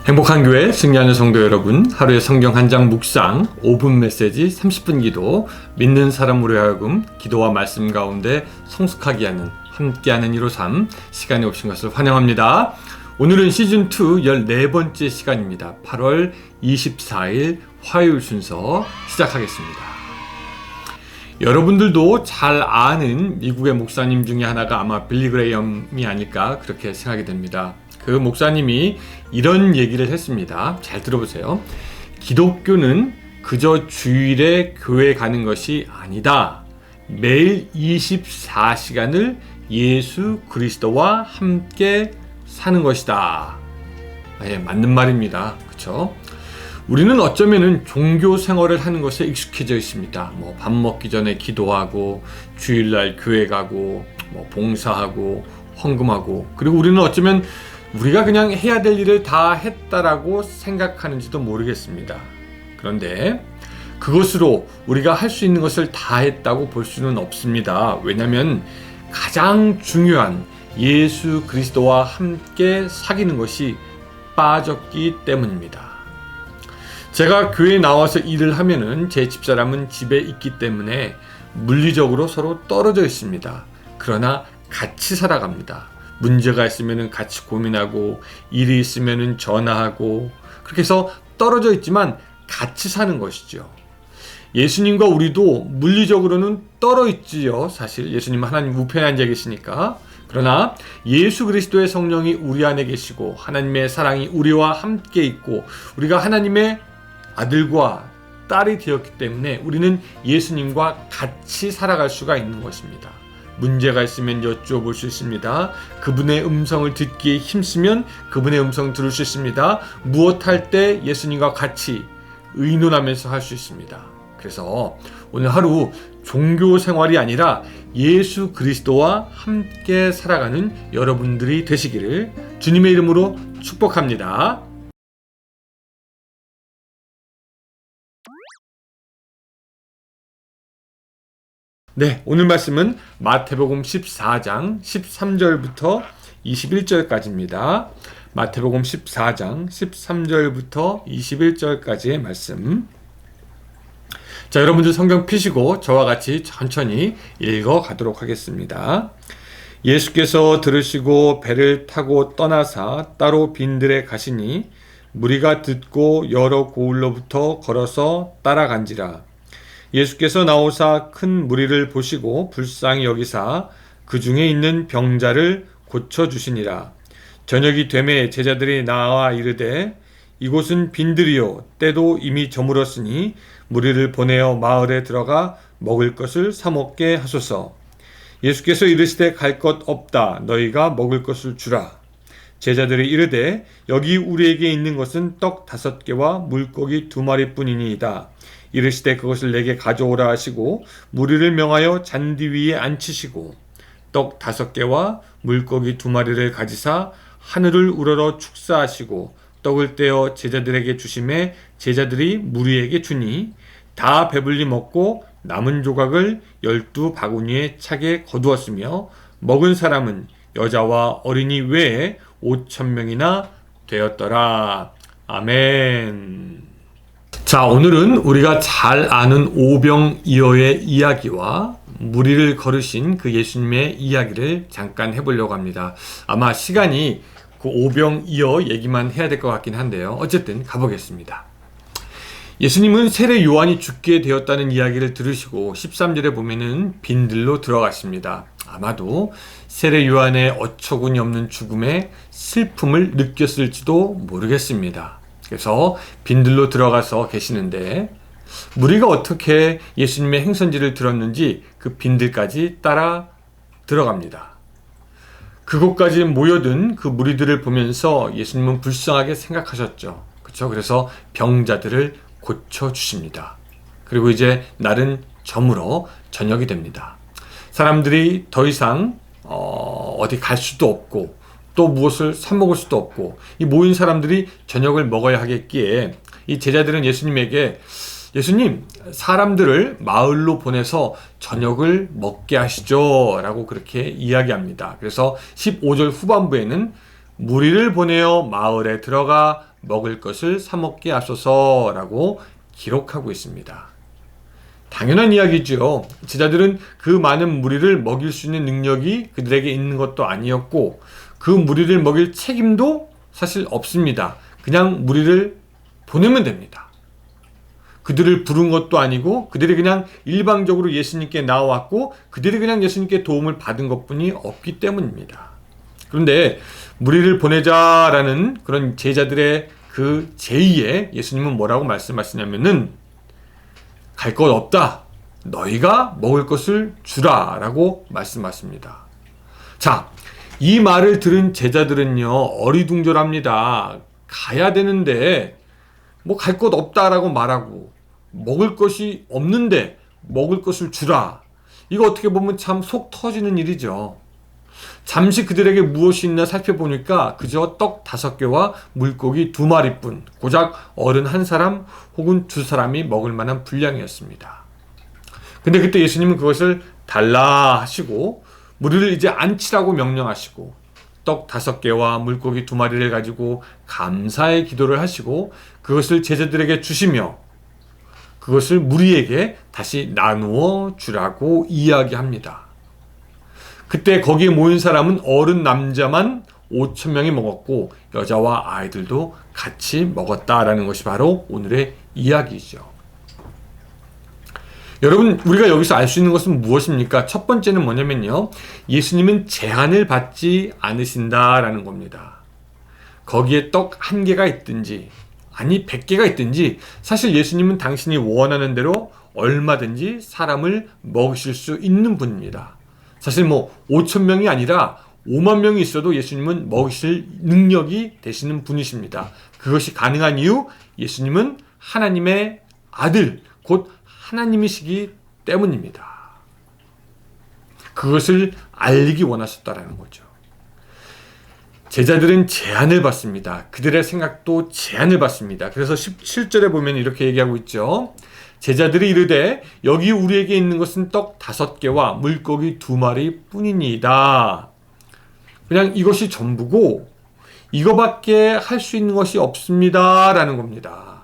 행복한 교회 승리하는 성도 여러분, 하루의 성경 한 장 묵상 5분 메시지 30분 기도, 믿는 사람으로 하여금 기도와 말씀 가운데 성숙하게 하는 함께하는 153 시간에 오신 것을 환영합니다. 오늘은 시즌2 14번째 시간입니다. 8월 24일 화요일 순서 시작하겠습니다. 여러분들도 잘 아는 미국의 목사님 중에 하나가 아마 빌리 그레이엄이 아닐까 그렇게 생각이 됩니다. 그 목사님이 이런 얘기를 했습니다. 잘 들어보세요. 기독교는 그저 주일에 교회 가는 것이 아니다. 매일 24시간을 예수 그리스도와 함께 사는 것이다. 네, 맞는 말입니다. 그렇죠? 우리는 어쩌면은 종교 생활을 하는 것에 익숙해져 있습니다. 밥 먹기 전에 기도하고, 주일날 교회 가고, 봉사하고, 헌금하고, 그리고 우리는 어쩌면 우리가 그냥 해야 될 일을 다 했다라고 생각하는지도 모르겠습니다. 그런데 그것으로 우리가 할 수 있는 것을 다 했다고 볼 수는 없습니다. 왜냐하면 가장 중요한 예수 그리스도와 함께 사귀는 것이 빠졌기 때문입니다. 제가 교회에 나와서 일을 하면은 제 집사람은 집에 있기 때문에 물리적으로 서로 떨어져 있습니다. 그러나 같이 살아갑니다. 문제가 있으면 같이 고민하고, 일이 있으면 전화하고, 그렇게 해서 떨어져 있지만 같이 사는 것이죠. 예수님과 우리도 물리적으로는 떨어 있지요. 사실 예수님은 하나님 우편에 앉아 계시니까. 그러나 예수 그리스도의 성령이 우리 안에 계시고, 하나님의 사랑이 우리와 함께 있고, 우리가 하나님의 아들과 딸이 되었기 때문에 우리는 예수님과 같이 살아갈 수가 있는 것입니다. 문제가 있으면 여쭤볼 수 있습니다. 그분의 음성을 듣기에 힘쓰면 그분의 음성 들을 수 있습니다. 무엇할 때 예수님과 같이 의논하면서 할 수 있습니다. 그래서 오늘 하루 종교 생활이 아니라 예수 그리스도와 함께 살아가는 여러분들이 되시기를 주님의 이름으로 축복합니다. 네, 오늘 말씀은 마태복음 14장 13절부터 21절까지입니다. 마태복음 14장 13절부터 21절까지의 말씀. 자, 여러분들 성경 펴시고 저와 같이 천천히 읽어 가도록 하겠습니다. 예수께서 들으시고 배를 타고 떠나사 따로 빈들에 가시니 무리가 듣고 여러 고을로부터 걸어서 따라간지라. 예수께서 나오사 큰 무리를 보시고 불쌍히 여기사 그 중에 있는 병자를 고쳐주시니라. 저녁이 되매 제자들이 나와 이르되 이곳은 빈들이요 때도 이미 저물었으니 무리를 보내어 마을에 들어가 먹을 것을 사 먹게 하소서. 예수께서 이르시되 갈 것 없다. 너희가 먹을 것을 주라. 제자들이 이르되 여기 우리에게 있는 것은 떡 5개와 물고기 2마리뿐이니이다. 이르시되 그것을 내게 가져오라 하시고 무리를 명하여 잔디 위에 앉히시고 떡 5개와 물고기 2마리를 가지사 하늘을 우러러 축사하시고 떡을 떼어 제자들에게 주시매 제자들이 무리에게 주니 다 배불리 먹고 남은 조각을 12바구니에 차게 거두었으며 먹은 사람은 여자와 어린이 외에 5,000명이나 되었더라. 아멘. 자, 오늘은 우리가 잘 아는 오병이어의 이야기와 무리를 걸으신 그 예수님의 이야기를 잠깐 해보려고 합니다. 아마 시간이 그 오병이어 얘기만 해야 될 것 같긴 한데요. 어쨌든 가보겠습니다. 예수님은 세례 요한이 죽게 되었다는 이야기를 들으시고 13절에 보면은 빈들로 들어가십니다. 아마도 세례 요한의 어처구니 없는 죽음에 슬픔을 느꼈을지도 모르겠습니다. 그래서 빈들로 들어가서 계시는데 무리가 어떻게 예수님의 행선지를 들었는지 그 빈들까지 따라 들어갑니다. 그곳까지 모여든 그 무리들을 보면서 예수님은 불쌍하게 생각하셨죠. 그렇죠? 그래서 병자들을 고쳐주십니다. 그리고 이제 날은 저물어 저녁이 됩니다. 사람들이 더 이상 어디 갈 수도 없고 또 무엇을 사 먹을 수도 없고 이 모인 사람들이 저녁을 먹어야 하겠기에 이 제자들은 예수님에게 예수님, 사람들을 마을로 보내서 저녁을 먹게 하시죠 라고 그렇게 이야기합니다. 그래서 15절 후반부에는 무리를 보내어 마을에 들어가 먹을 것을 사 먹게 하소서라고 기록하고 있습니다. 당연한 이야기죠. 제자들은 그 많은 무리를 먹일 수 있는 능력이 그들에게 있는 것도 아니었고 그 무리를 먹일 책임도 사실 없습니다. 그냥 무리를 보내면 됩니다. 그들을 부른 것도 아니고 그들이 그냥 일방적으로 예수님께 나왔고 그들이 그냥 예수님께 도움을 받은 것뿐이 없기 때문입니다. 그런데 무리를 보내자라는 그런 제자들의 그 제의에 예수님은 뭐라고 말씀하시냐면은 갈 것 없다. 너희가 먹을 것을 주라 라고 말씀하십니다. 자, 이 말을 들은 제자들은요 어리둥절합니다. 가야 되는데 뭐 갈 것 없다라고 말하고 먹을 것이 없는데 먹을 것을 주라. 이거 어떻게 보면 참 속 터지는 일이죠. 잠시 그들에게 무엇이 있나 살펴보니까 그저 떡 5개와 물고기 2마리뿐, 고작 어른 1사람 혹은 2사람이 먹을 만한 분량이었습니다. 근데 그때 예수님은 그것을 달라 하시고 무리를 이제 앉히라고 명령하시고 떡 5개와 물고기 2마리를 가지고 감사의 기도를 하시고 그것을 제자들에게 주시며 그것을 무리에게 다시 나누어 주라고 이야기합니다. 그때 거기에 모인 사람은 어른 남자만 5,000명이 먹었고 여자와 아이들도 같이 먹었다라는 것이 바로 오늘의 이야기죠. 여러분, 우리가 여기서 알 수 있는 것은 무엇입니까? 첫 번째는 뭐냐면요, 예수님은 제한을 받지 않으신다라는 겁니다. 거기에 떡 1개가 있든지 아니 100개가 있든지 사실 예수님은 당신이 원하는 대로 얼마든지 사람을 먹이실 수 있는 분입니다. 사실 5,000명이 아니라 5만 명이 있어도 예수님은 먹이실 능력이 되시는 분이십니다. 그것이 가능한 이유, 예수님은 하나님의 아들, 곧 하나님이시기 때문입니다. 그것을 알리기 원하셨다라는 거죠. 제자들은 제한을 받습니다. 그들의 생각도 제한을 받습니다. 그래서 17절에 보면 이렇게 얘기하고 있죠. 제자들이 이르되 여기 우리에게 있는 것은 떡 5개와 물고기 2마리 뿐이니이다. 그냥 이것이 전부고 이거밖에 할 수 있는 것이 없습니다 라는 겁니다.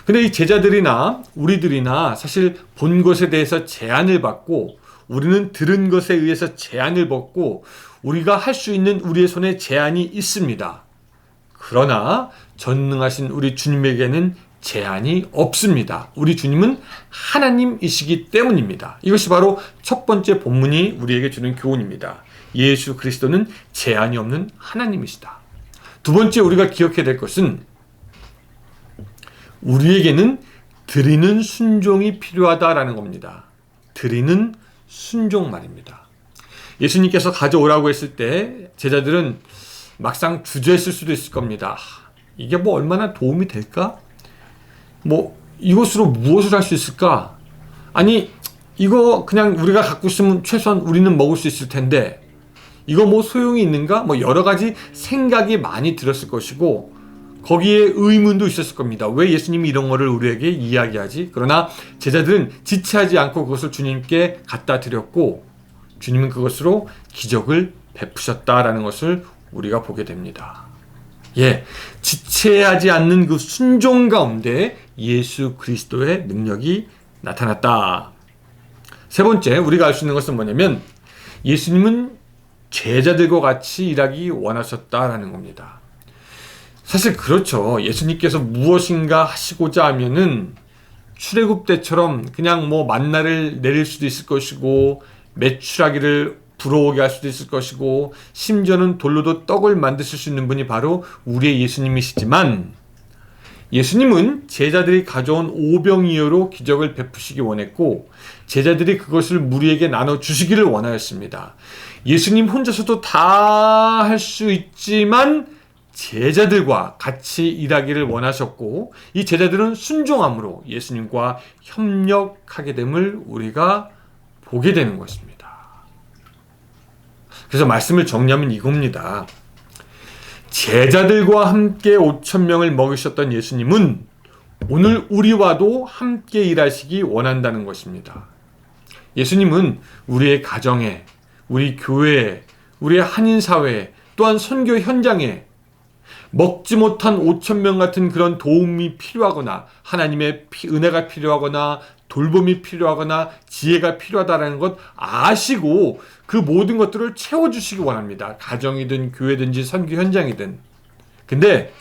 근데 이 제자들이나 우리들이나 사실 본 것에 대해서 제한을 받고 우리는 들은 것에 의해서 제한을 받고 우리가 할 수 있는 우리의 손에 제한이 있습니다. 그러나 전능하신 우리 주님에게는 제한이 없습니다. 우리 주님은 하나님이시기 때문입니다. 이것이 바로 첫 번째 본문이 우리에게 주는 교훈입니다. 예수 그리스도는 제한이 없는 하나님이시다. 두 번째 우리가 기억해야 될 것은 우리에게는 드리는 순종이 필요하다라는 겁니다. 드리는 순종 말입니다. 예수님께서 가져오라고 했을 때 제자들은 막상 주저했을 수도 있을 겁니다. 이게 얼마나 도움이 될까? 이것으로 무엇을 할 수 있을까? 아니, 이거 그냥 우리가 갖고 있으면 최소한 우리는 먹을 수 있을 텐데 이거 소용이 있는가? 여러 가지 생각이 많이 들었을 것이고 거기에 의문도 있었을 겁니다. 왜 예수님이 이런 거를 우리에게 이야기하지? 그러나 제자들은 지체하지 않고 그것을 주님께 갖다 드렸고 주님은 그것으로 기적을 베푸셨다라는 것을 우리가 보게 됩니다. 지체하지 않는 그 순종 가운데 예수 그리스도의 능력이 나타났다. 세 번째, 우리가 알 수 있는 것은 뭐냐면 예수님은 제자들과 같이 일하기 원하셨다라는 겁니다. 사실 그렇죠. 예수님께서 무엇인가 하시고자 하면은 출애굽 때처럼 그냥 만나를 내릴 수도 있을 것이고 메추라기를 불어오게 할 수도 있을 것이고 심지어는 돌로도 떡을 만드실 수 있는 분이 바로 우리의 예수님이시지만 예수님은 제자들이 가져온 오병이어로 기적을 베푸시기 원했고 제자들이 그것을 무리에게 나눠주시기를 원하였습니다. 예수님 혼자서도 다 할 수 있지만 제자들과 같이 일하기를 원하셨고 이 제자들은 순종함으로 예수님과 협력하게 됨을 우리가 보게 되는 것입니다. 그래서 말씀을 정리하면 이겁니다. 제자들과 함께 5,000명을 먹이셨던 예수님은 오늘 우리와도 함께 일하시기 원한다는 것입니다. 예수님은 우리의 가정에, 우리 교회에, 우리의 한인사회에, 또한 선교 현장에 먹지 못한 5,000명 같은 그런 도움이 필요하거나 하나님의 은혜가 필요하거나 돌봄이 필요하거나 지혜가 필요하다는 것 아시고 그 모든 것들을 채워주시기 원합니다. 가정이든 교회든지 선교 현장이든. 근데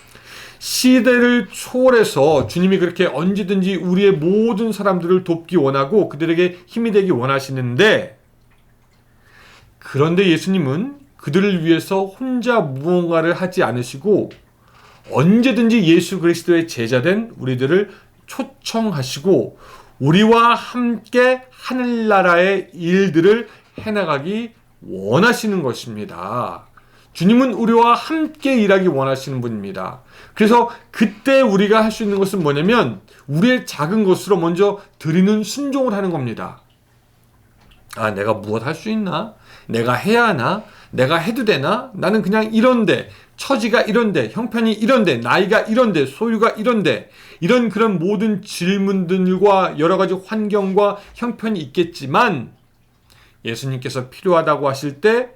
시대를 초월해서 주님이 그렇게 언제든지 우리의 모든 사람들을 돕기 원하고 그들에게 힘이 되기 원하시는데, 그런데 예수님은 그들을 위해서 혼자 무언가를 하지 않으시고 언제든지 예수 그리스도의 제자된 우리들을 초청하시고 우리와 함께 하늘나라의 일들을 해나가기 원하시는 것입니다. 주님은 우리와 함께 일하기 원하시는 분입니다. 그래서 그때 우리가 할 수 있는 것은 뭐냐면 우리의 작은 것으로 먼저 드리는 순종을 하는 겁니다. 아, 내가 무엇 할 수 있나? 내가 해야 하나? 내가 해도 되나? 나는 그냥 이런데, 처지가 이런데, 형편이 이런데, 나이가 이런데, 소유가 이런데, 이런 그런 모든 질문들과 여러 가지 환경과 형편이 있겠지만 예수님께서 필요하다고 하실 때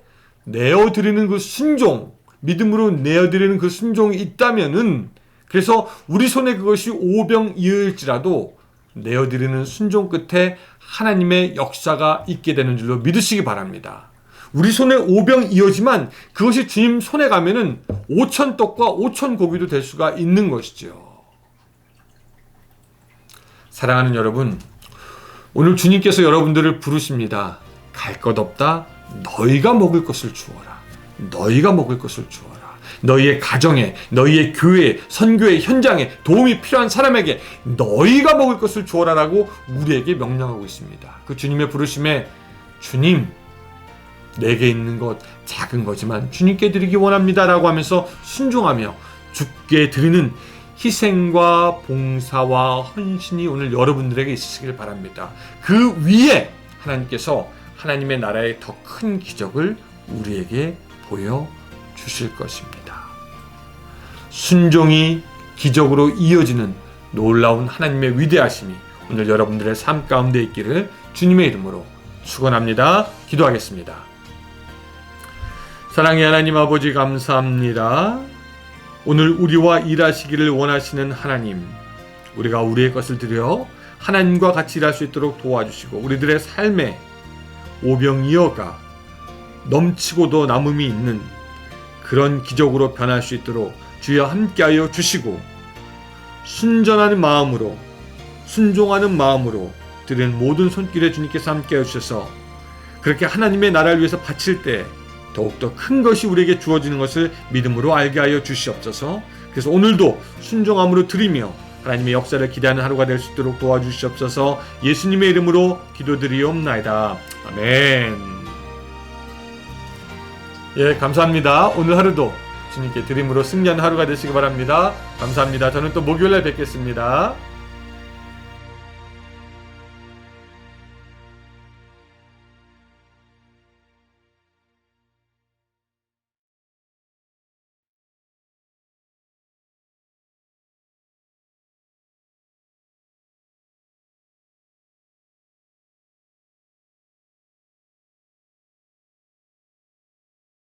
내어드리는 그 순종, 믿음으로 내어드리는 그 순종이 있다면은, 그래서 우리 손에 그것이 오병이어일지라도 내어드리는 순종 끝에 하나님의 역사가 있게 되는 줄로 믿으시기 바랍니다. 우리 손에 오병이어지만 그것이 주님 손에 가면은 5천 떡과 5천 고기도 될 수가 있는 것이죠. 사랑하는 여러분, 오늘 주님께서 여러분들을 부르십니다. 갈 것 없다. 너희가 먹을 것을 주어라. 너희가 먹을 것을 주어라. 너희의 가정에, 너희의 교회에, 선교의 현장에 도움이 필요한 사람에게 너희가 먹을 것을 주어라라고 우리에게 명령하고 있습니다. 그 주님의 부르심에 주님, 내게 있는 것 작은 거지만 주님께 드리기 원합니다라고 하면서 순종하며 주께 드리는 희생과 봉사와 헌신이 오늘 여러분들에게 있으시길 바랍니다. 그 위에 하나님께서 하나님의 나라의 더 큰 기적을 우리에게 보여주실 것입니다. 순종이 기적으로 이어지는 놀라운 하나님의 위대하심이 오늘 여러분들의 삶 가운데 있기를 주님의 이름으로 축원합니다. 기도하겠습니다. 사랑의 하나님 아버지, 감사합니다. 오늘 우리와 일하시기를 원하시는 하나님, 우리가 우리의 것을 드려 하나님과 같이 일할 수 있도록 도와주시고 우리들의 삶에 오병이어가 넘치고도 남음이 있는 그런 기적으로 변할 수 있도록 주여 함께하여 주시고, 순전한 마음으로, 순종하는 마음으로 드리는 모든 손길에 주님께서 함께하여 주셔서 그렇게 하나님의 나라를 위해서 바칠 때 더욱더 큰 것이 우리에게 주어지는 것을 믿음으로 알게 하여 주시옵소서. 그래서 오늘도 순종함으로 드리며 하나님의 역사를 기대하는 하루가 될 수 있도록 도와주시옵소서. 예수님의 이름으로 기도드리옵나이다. 아멘. 예, 감사합니다. 오늘 하루도 주님께 드림으로 승리하는 하루가 되시기 바랍니다. 감사합니다. 저는 또 목요일에 뵙겠습니다.